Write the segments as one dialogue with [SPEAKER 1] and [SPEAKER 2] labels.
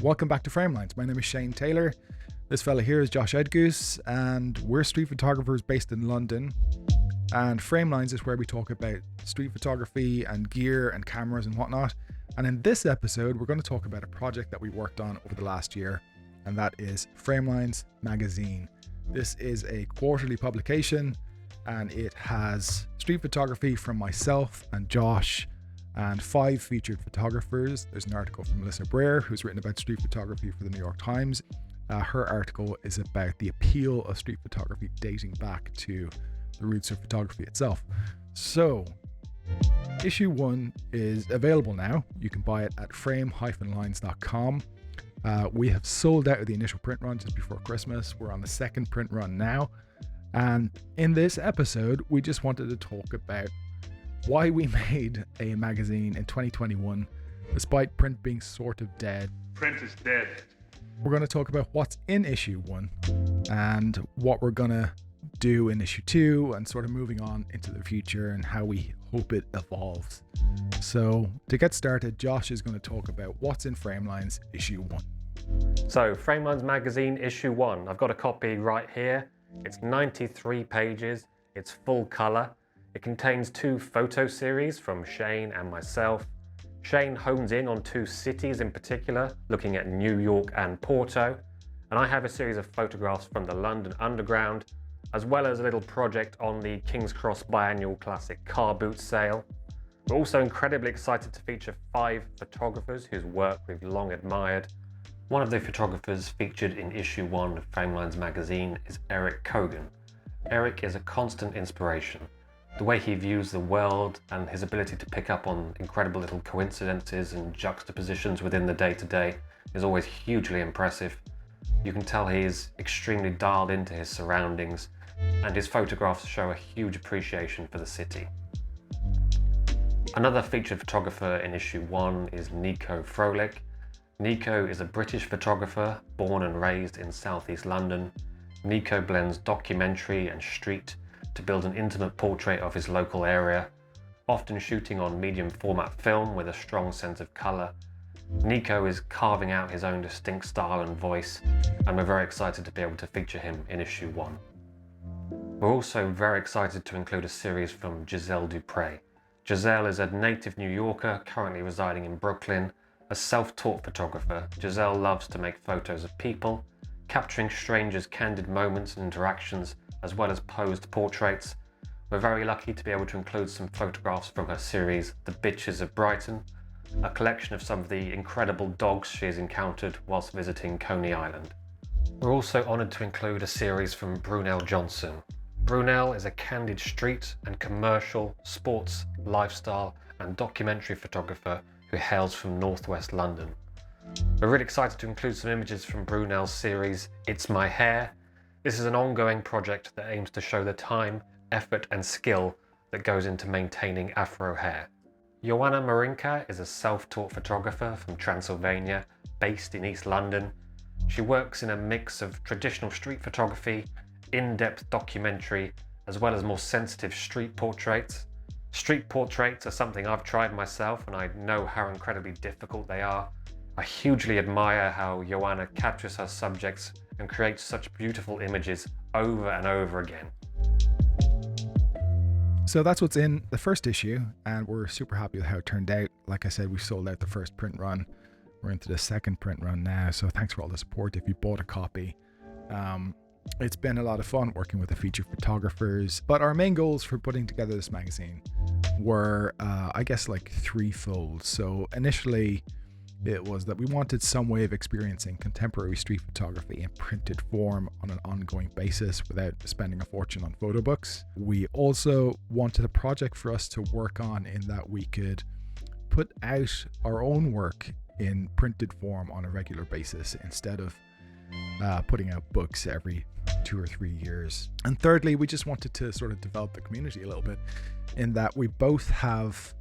[SPEAKER 1] Welcome back to Framelines. My name is Shane Taylor. This fella here is Josh Edgoose, and we're street photographers based in London. And Framelines is where we talk about street photography and gear and cameras and whatnot. And in this episode, we're going to talk about a project that we worked on over the last year, and that is FRAMELINES Magazine. This is a quarterly publication, and it has street photography from myself and Josh and 5 featured photographers. There's an article from Melissa Breer, who's written about street photography for the New York Times. Her article is about the appeal of street photography dating back to the roots of photography itself. So, issue 1 is available now. You can buy it at frame-lines.com. We have sold out of the initial print run just before Christmas. We're on the second print run now. And in this episode, we just wanted to talk about why we made a magazine in 2021, despite print being sort of dead.
[SPEAKER 2] Print is dead.
[SPEAKER 1] We're going to talk about what's in issue 1 and what we're going to do in issue 2 and sort of moving on into the future and how we hope it evolves. So to get started, Josh is going to talk about what's in FRAMELINES issue 1.
[SPEAKER 3] So FRAMELINES Magazine issue 1. I've got a copy right here. It's 93 pages. It's full color. It contains 2 photo series from Shane and myself. Shane hones in on 2 cities in particular, looking at New York and Porto. And I have a series of photographs from the London Underground, as well as a little project on the King's Cross biannual classic car boot sale. We're also incredibly excited to feature 5 photographers whose work we've long admired. One of the photographers featured in issue 1 of FRAMELINES Magazine is Eric Kogan. Eric is a constant inspiration. The way he views the world and his ability to pick up on incredible little coincidences and juxtapositions within the day-to-day is always hugely impressive. You can tell he is extremely dialed into his surroundings, and his photographs show a huge appreciation for the city. Another featured photographer in issue 1 is Nico Froelich. Nico is a British photographer born and raised in southeast London. Nico blends documentary and street to build an intimate portrait of his local area, often shooting on medium format film with a strong sense of colour. Nico is carving out his own distinct style and voice, and we're very excited to be able to feature him in issue 1. We're also very excited to include a series from Giselle Dupre. Giselle is a native New Yorker currently residing in Brooklyn. A self-taught photographer, Giselle loves to make photos of people, capturing strangers' candid moments and interactions, as well as posed portraits. We're very lucky to be able to include some photographs from her series, The Bitches of Brighton, a collection of some of the incredible dogs she has encountered whilst visiting Coney Island. We're also honoured to include a series from Brunel Johnson. Brunel is a candid street and commercial, sports, lifestyle and documentary photographer who hails from northwest London. We're really excited to include some images from Brunel's series, It's My Hair. This is an ongoing project that aims to show the time, effort and skill that goes into maintaining afro hair. Joanna Marinka is a self-taught photographer from Transylvania, based in East London. She works in a mix of traditional street photography, in-depth documentary, as well as more sensitive street portraits. Street portraits are something I've tried myself, and I know how incredibly difficult they are. I hugely admire how Joanna captures her subjects and creates such beautiful images over and over again.
[SPEAKER 1] So that's what's in the first issue, and we're super happy with how it turned out. Like I said, we sold out the first print run. We're into the second print run now, so thanks for all the support if you bought a copy. It's been a lot of fun working with the featured photographers, but our main goals for putting together this magazine were, I guess, like threefold. So initially, it was that we wanted some way of experiencing contemporary street photography in printed form on an ongoing basis without spending a fortune on photo books. We also wanted a project for us to work on in that we could put out our own work in printed form on a regular basis instead of putting out books every 2 or 3 years. And thirdly, we just wanted to sort of develop the community a little bit in that we both have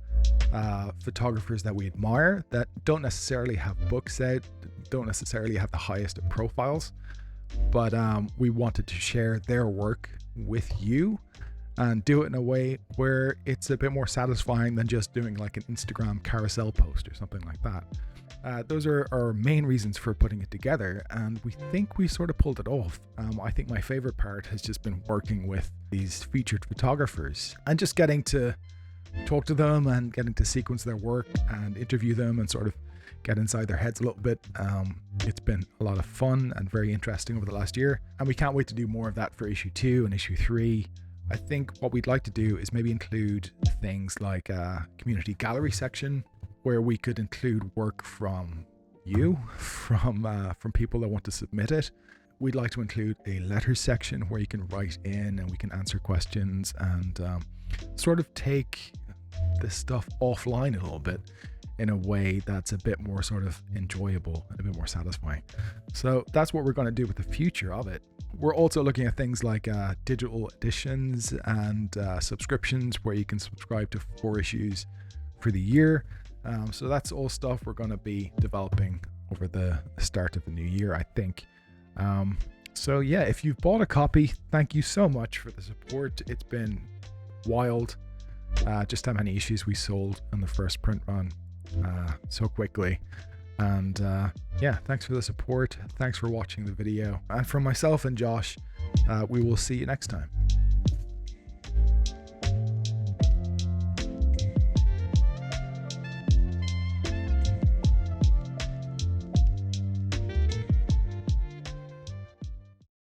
[SPEAKER 1] photographers that we admire that don't necessarily have books out, don't necessarily have the highest of profiles, but we wanted to share their work with you and do it in a way where it's a bit more satisfying than just doing like an Instagram carousel post or something like that. Those are our main reasons for putting it together, and we think we sort of pulled it off. I think my favorite part has just been working with these featured photographers and just getting to talk to them and getting to sequence their work and interview them and sort of get inside their heads a little bit. It's been a lot of fun and very interesting over the last year, and we can't wait to do more of that for issue 2 and issue 3. I think what we'd like to do is maybe include things like a community gallery section where we could include work from you, from people that want to submit it. We'd like to include a letters section where you can write in and we can answer questions and sort of take this stuff offline a little bit in a way that's a bit more sort of enjoyable and a bit more satisfying. So that's what we're going to do with the future of it. We're also looking at things like digital editions and subscriptions where you can subscribe to 4 issues for the year. So that's all stuff we're going to be developing over the start of the new year, I think. So yeah, if you've bought a copy, thank you so much for the support. It's been wild just how many issues we sold on the first print run so quickly. And yeah, thanks for the support. Thanks for watching the video. And from myself and Josh, we will see you next time.